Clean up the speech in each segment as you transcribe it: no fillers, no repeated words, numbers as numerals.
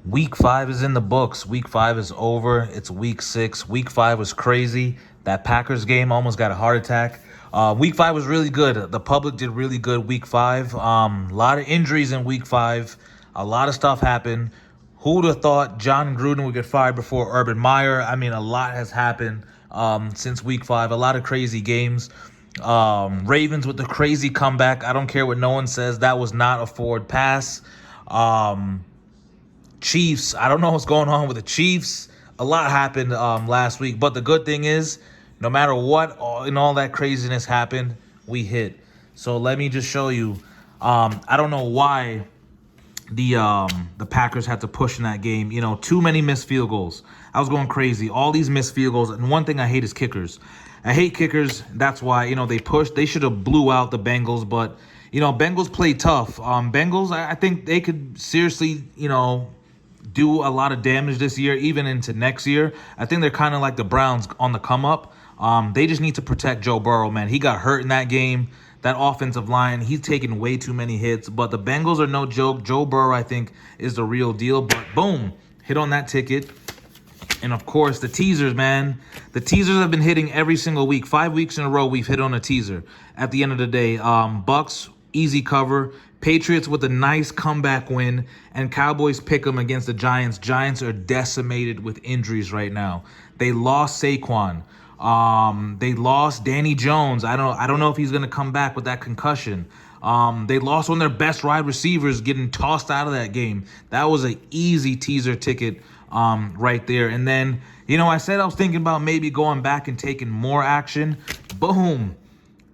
Week 5 is in the books. Week 5 is over. It's week 6. Week 5 was crazy. That Packers game almost got a heart attack. Week 5 was really good. The public did really good week 5. A lot of injuries in week 5. A lot of stuff happened. Who would have thought John Gruden would get fired before Urban Meyer? I mean, a lot has happened since week 5. A lot of crazy games. Ravens with the crazy comeback. I don't care what no one says. That was not a forward pass. Chiefs, I don't know what's going on with the Chiefs. A lot happened last week, but the good thing is, no matter what and all that craziness happened, we hit. So let me just show you. I don't know why the Packers had to push in that game. You know, too many missed field goals. I was going crazy. All these missed field goals, and one thing I hate is kickers. I hate kickers. That's why, they pushed. They should have blew out the Bengals, but Bengals play tough. Bengals, I think they could seriously, do a lot of damage this year, even into next year. I think they're kind of like the Browns on the come up. They just need to protect Joe Burrow, man. He got hurt in that game. That offensive line, he's taking way too many hits. But the Bengals are no joke. Joe Burrow, I think, is the real deal. But boom, hit on that ticket. And, of course, the teasers, man. The teasers have been hitting every single week. 5 weeks in a row, we've hit on a teaser. At the end of the day, Bucs, easy cover. Patriots with a nice comeback win. And Cowboys pick them against the Giants. Giants are decimated with injuries right now. They lost Saquon. They lost Danny Jones. I don't know if he's going to come back with that concussion. They lost one of their best wide receivers getting tossed out of that game. That was an easy teaser ticket right there. And then, I said I was thinking about maybe going back and taking more action. Boom.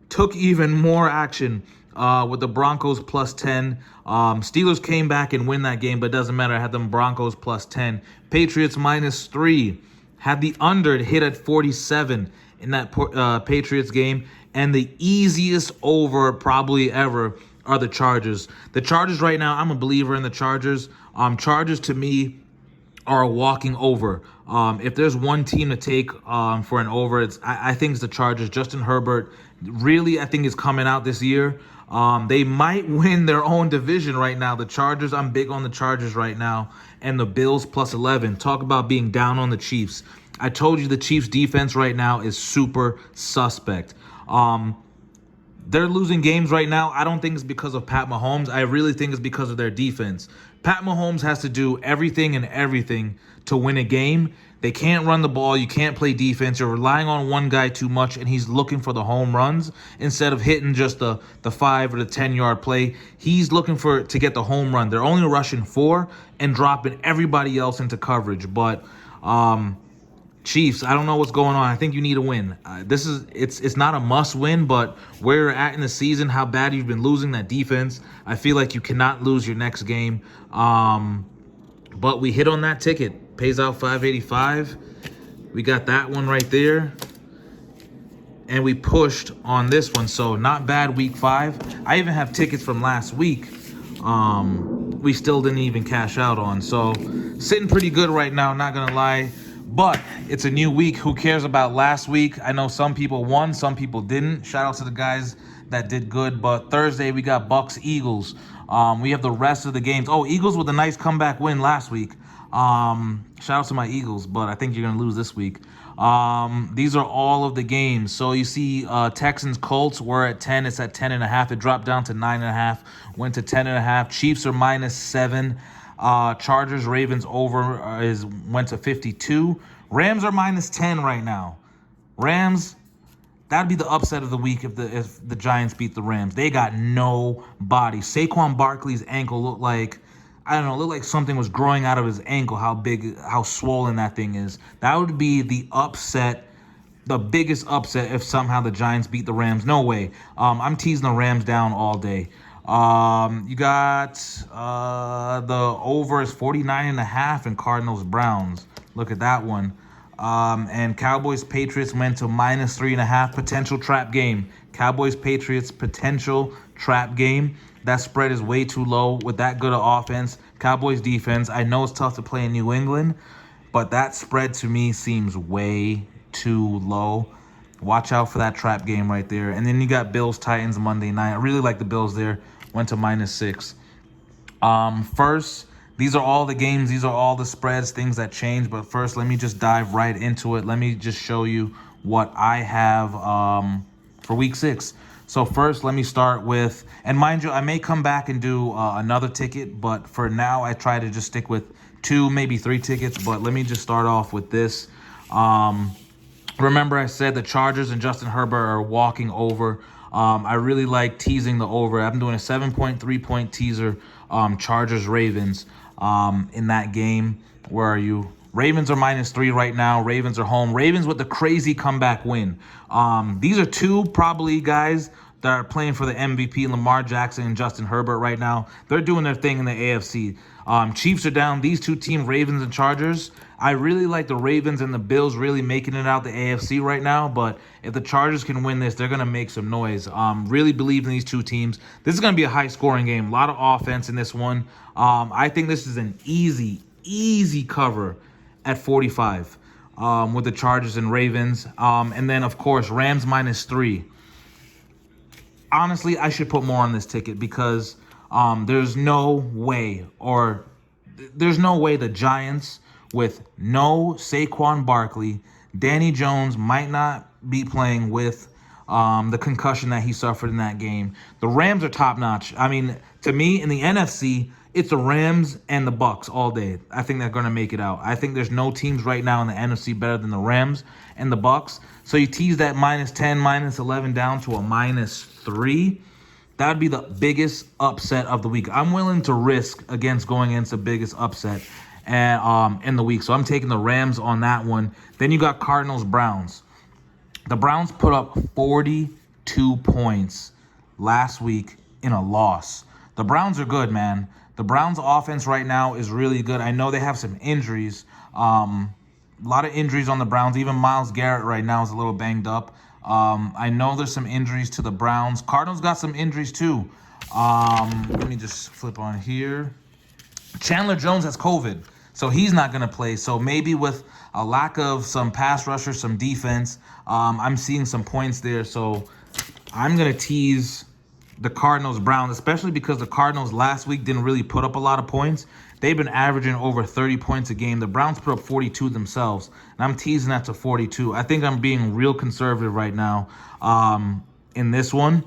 Took even more action with the Broncos plus 10. Steelers came back and win that game, but it doesn't matter. I had them Broncos plus 10. Patriots minus 3. Had the under hit at 47 in that Patriots game. And the easiest over probably ever are the Chargers. The Chargers right now, I'm a believer in the Chargers. Chargers to me are a walking over. If there's one team to take for an over, I think it's the Chargers. Justin Herbert really, I think, is coming out this year. They might win their own division right now. The Chargers, I'm big on the Chargers right now. And the Bills plus 11. Talk about being down on the Chiefs. I told you the Chiefs defense right now is super suspect. They're losing games right now. I don't think it's because of Pat Mahomes. I really think it's because of their defense. Pat Mahomes has to do everything to win a game. They can't run the ball. You can't play defense. You're relying on one guy too much, and he's looking for the home runs instead of hitting just the 5 or the 10-yard play. He's looking to get the home run. They're only rushing 4 and dropping everybody else into coverage. But Chiefs, I don't know what's going on. I think you need a win. It's not a must win, but where you're at in the season, how bad you've been losing that defense, I feel like you cannot lose your next game. But we hit on that ticket. Pays out $5.85. We got that one right there. And we pushed on this one. So not bad week 5. I even have tickets from last week. We still didn't even cash out on. So sitting pretty good right now, not going to lie. But it's a new week. Who cares about last week? I know some people won, some people didn't. Shout out to the guys that did good. But Thursday, we got Bucs, Eagles. We have the rest of the games. Oh, Eagles with a nice comeback win last week. Shout out to my Eagles, but I think you're going to lose this week. These are all of the games. So you see Texans, Colts were at 10. It's at 10.5. It dropped down to 9.5. Went to 10.5. Chiefs are minus 7. Chargers, Ravens over went to 52. Rams are minus 10 right now. Rams, that'd be the upset of the week if the Giants beat the Rams. They got no body. Saquon Barkley's ankle looked like something was growing out of his ankle, how swollen that thing is. That would be the upset, the biggest upset if somehow the Giants beat the Rams. No way. I'm teasing the Rams down all day. You got the over is 49.5 in Cardinals Browns. Look at that one. And Cowboys Patriots went to minus 3.5. Potential trap game. Cowboys Patriots potential trap game. That spread is way too low with that good of offense. Cowboys defense. I know it's tough to play in New England, but that spread to me seems way too low. Watch out for that trap game right there. And then you got Bills Titans Monday night. I really like the Bills there. Went to minus 6. First, These are all the games. These are all the spreads, things that change. But first, let me just dive right into it. Let me just show you what I have for week 6. So first, let me start with, and mind you, I may come back and do another ticket, but for now, I try to just stick with 2, maybe 3 tickets. But let me just start off with this. Remember I said the Chargers and Justin Herbert are walking over. I really like teasing the over. I'm doing a 7.3 point teaser, Chargers-Ravens in that game. Where are you? Ravens are -3 right now. Ravens are home. Ravens with the crazy comeback win. These are 2 probably guys that are playing for the MVP, Lamar Jackson and Justin Herbert right now. They're doing their thing in the AFC. Chiefs are down. These 2 teams, Ravens and Chargers, I really like the Ravens and the Bills really making it out the AFC right now. But if the Chargers can win this, they're going to make some noise. Really believe in these 2 teams. This is going to be a high-scoring game. A lot of offense in this one. I think this is an easy cover at 45 with the Chargers and Ravens. And then, of course, Rams -3. Honestly, I should put more on this ticket because there's no way the Giants, with no Saquon Barkley, Danny Jones might not be playing with the concussion that he suffered in that game. The Rams are top-notch. I mean, to me, in the NFC, it's the Rams and the Bucs all day. I think they're going to make it out. I think there's no teams right now in the NFC better than the Rams and the Bucs. So you tease that -10, -11 down to a -3. That would be the biggest upset of the week. I'm willing to risk against going against the biggest upset and in the week. So I'm taking the Rams on that one. Then you got Cardinals-Browns. The Browns put up 42 points last week in a loss. The Browns are good, man. The Browns' offense right now is really good. I know they have some injuries. A lot of injuries on the Browns. Even Myles Garrett right now is a little banged up. I know there's some injuries to the Browns. Cardinals got some injuries too. Let me just flip on here. Chandler Jones has COVID, so he's not going to play. So maybe with a lack of some pass rushers, some defense, I'm seeing some points there. So I'm going to tease the Cardinals-Browns, especially because the Cardinals last week didn't really put up a lot of points. They've been averaging over 30 points a game. The Browns put up 42 themselves, and I'm teasing that to 42. I think I'm being real conservative right now in this one,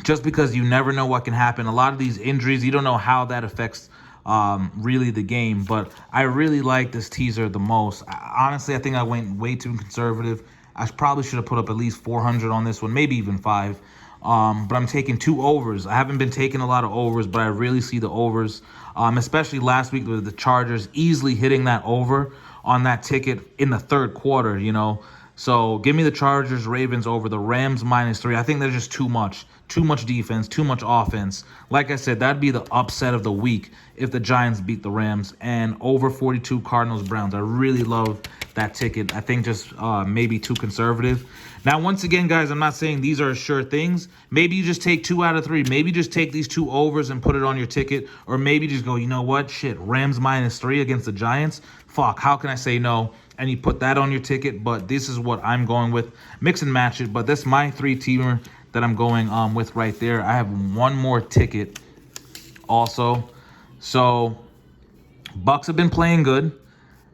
just because you never know what can happen. A lot of these injuries, you don't know how that affects really the game. But I really like this teaser the most. Honestly, I think I went way too conservative. I probably should have put up at least 400 on this one, maybe even 5. But I'm taking 2 overs. I haven't been taking a lot of overs, but I really see the overs, especially last week with the Chargers easily hitting that over on that ticket in the 3rd quarter, you know. So give me the Chargers, Ravens over the Rams -3. I think they're just too much defense, too much offense. Like I said, that'd be the upset of the week if the Giants beat the Rams, and over 42 Cardinals, Browns. I really love that ticket. I think just maybe too conservative. Now, once again, guys, I'm not saying these are sure things. Maybe you just take 2 out of 3. Maybe just take these 2 overs and put it on your ticket. Or maybe just go, you know what? Shit, Rams -3 against the Giants. Fuck, how can I say no? And you put that on your ticket. But this is what I'm going with. Mix and match it. But that's my 3-teamer that I'm going with right there. I have one more ticket also. So, Bucs have been playing good.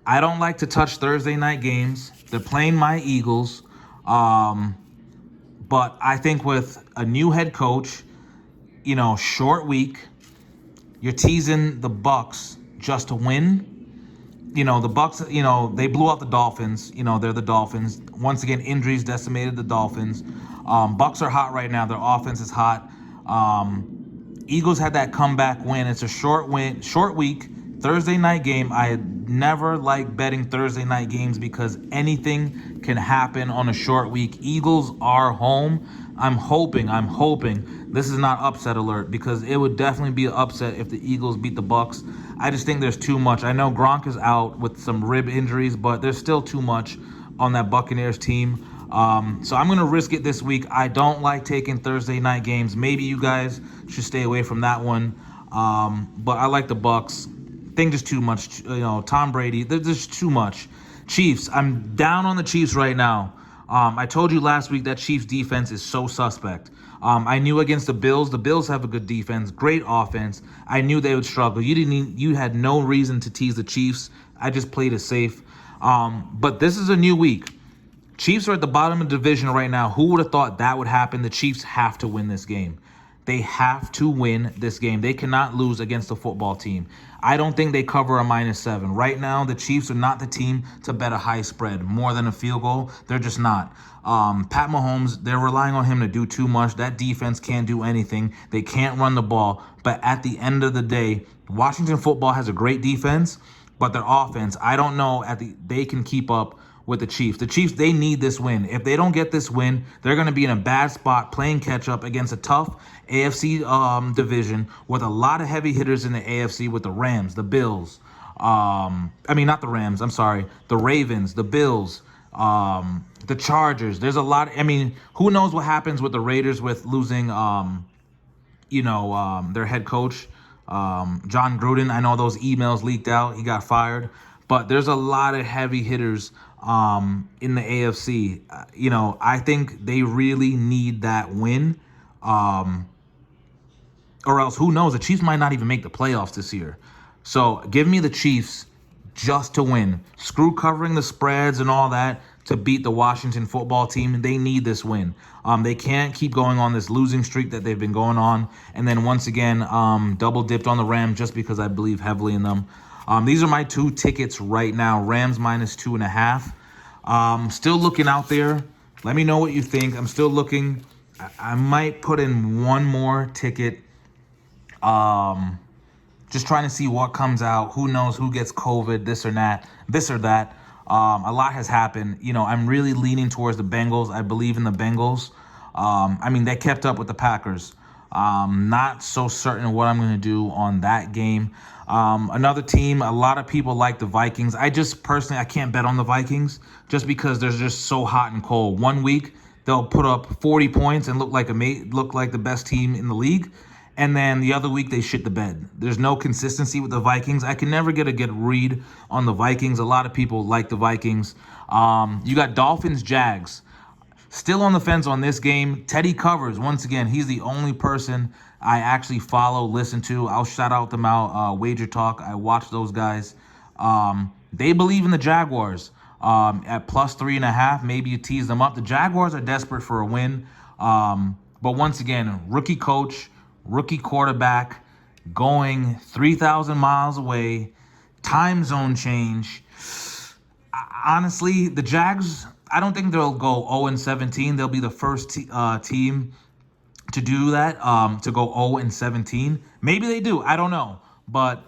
I don't like to touch Thursday night games. They're playing my Eagles. But I think with a new head coach, you know, short week, you're teasing the Bucs just to win. You know, the Bucs, you know, they blew out the Dolphins. You know, they're the Dolphins. Once again, injuries decimated the Dolphins. Bucs are hot right now. Their offense is hot. Eagles had that comeback win. It's a short week, Thursday night game. I never like betting Thursday night games because anything can happen on a short week. Eagles are home. I'm hoping this is not upset alert, because it would definitely be an upset if the Eagles beat the Bucs. I just think there's too much. I know Gronk is out with some rib injuries, but there's still too much on that Buccaneers team. So I'm going to risk it this week. I don't like taking Thursday night games. Maybe you guys should stay away from that one. But I like the Bucs. Think just too much. You know, Tom Brady, there's just too much. Chiefs, I'm down on the Chiefs right now. I told you last week that Chiefs defense is so suspect. I knew against the Bills have a good defense, great offense. I knew they would struggle. You had no reason to tease the Chiefs. I just played it safe. But this is a new week. Chiefs are at the bottom of the division right now. Who would have thought that would happen? The Chiefs have to win this game. They have to win this game. They cannot lose against a football team. I don't think they cover a -7. Right now, the Chiefs are not the team to bet a high spread more than a field goal. They're just not. Pat Mahomes, they're relying on him to do too much. That defense can't do anything. They can't run the ball. But at the end of the day, Washington football has a great defense, but their offense, I don't know they can keep up with the Chiefs. The Chiefs, they need this win. If they don't get this win, they're going to be in a bad spot playing catch up against a tough AFC division with a lot of heavy hitters in the AFC with the Rams, the Bills. Not the Rams. I'm sorry. The Ravens, the Bills, the Chargers. There's a lot. Who knows what happens with the Raiders with losing, their head coach, John Gruden. I know those emails leaked out. He got fired. But there's a lot of heavy hitters in the AFC. I think they really need that win. Or else, who knows? The Chiefs might not even make the playoffs this year. So give me the Chiefs just to win. Screw covering the spreads and all that to beat the Washington football team. They need this win. They can't keep going on this losing streak that they've been going on. And then once again, double dipped on the Rams just because I believe heavily in them. These are my 2 tickets right now. Rams -2.5. Still looking out there. Let me know what you think. I'm still looking. I might put in one more ticket. Just trying to see what comes out. Who knows who gets COVID, this or that. A lot has happened. I'm really leaning towards the Bengals. I believe in the Bengals. They kept up with the Packers. Not so certain what I'm going to do on that game. Another team, a lot of people like the Vikings. I can't bet on the Vikings just because they're just so hot and cold. One week, they'll put up 40 points and look like the best team in the league. And then the other week, they shit the bed. There's no consistency with the Vikings. I can never get a good read on the Vikings. A lot of people like the Vikings. You got Dolphins, Jags. Still on the fence on this game. Teddy covers. Once again, he's the only person I actually follow, listen to. I'll shout out them out. Wager Talk. I watch those guys. They believe in the Jaguars at +3.5. Maybe you tease them up. The Jaguars are desperate for a win. But once again, rookie coach, rookie quarterback, going 3,000 miles away, time zone change. Honestly, the Jags, I don't think they'll go 0-17. They'll be the first team to do that, to go 0-17. Maybe they do. I don't know. But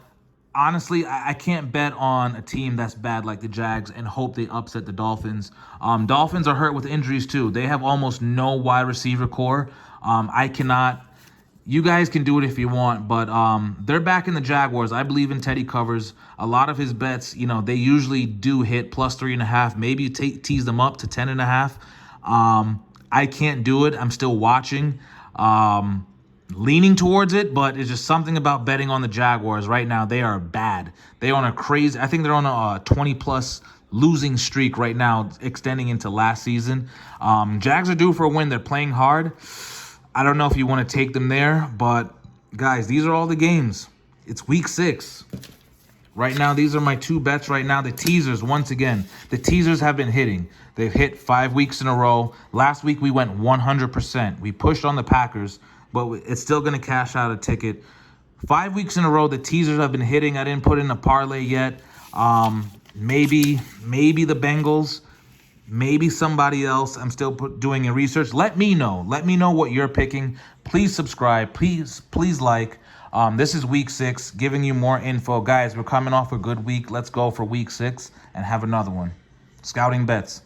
honestly, I can't bet on a team that's bad like the Jags and hope they upset the Dolphins. Dolphins are hurt with injuries too. They have almost no wide receiver core. I cannot. You guys can do it if you want, but they're back in the Jaguars. I believe in Teddy covers. A lot of his bets, they usually do hit +3.5. Maybe you tease them up to 10.5. I can't do it. I'm still watching. Leaning towards it, but it's just something about betting on the Jaguars right now. They are bad. They're on a crazy, I think they're on a 20+ losing streak right now, extending into last season. Jags are due for a win. They're playing hard. I don't know if you want to take them there, but guys, these are all the games. It's week 6. Right now, these are my 2 bets right now. The teasers, once again, the teasers have been hitting. They've hit 5 weeks in a row. Last week, we went 100%. We pushed on the Packers, but it's still going to cash out a ticket. 5 weeks in a row, the teasers have been hitting. I didn't put in a parlay yet. Maybe the Bengals. Maybe somebody else. I'm still doing a research. Let me know. Let me know what you're picking. Please subscribe. Please like. This is week 6, giving you more info. Guys, we're coming off a good week. Let's go for week 6 and have another one. Scouting Bets.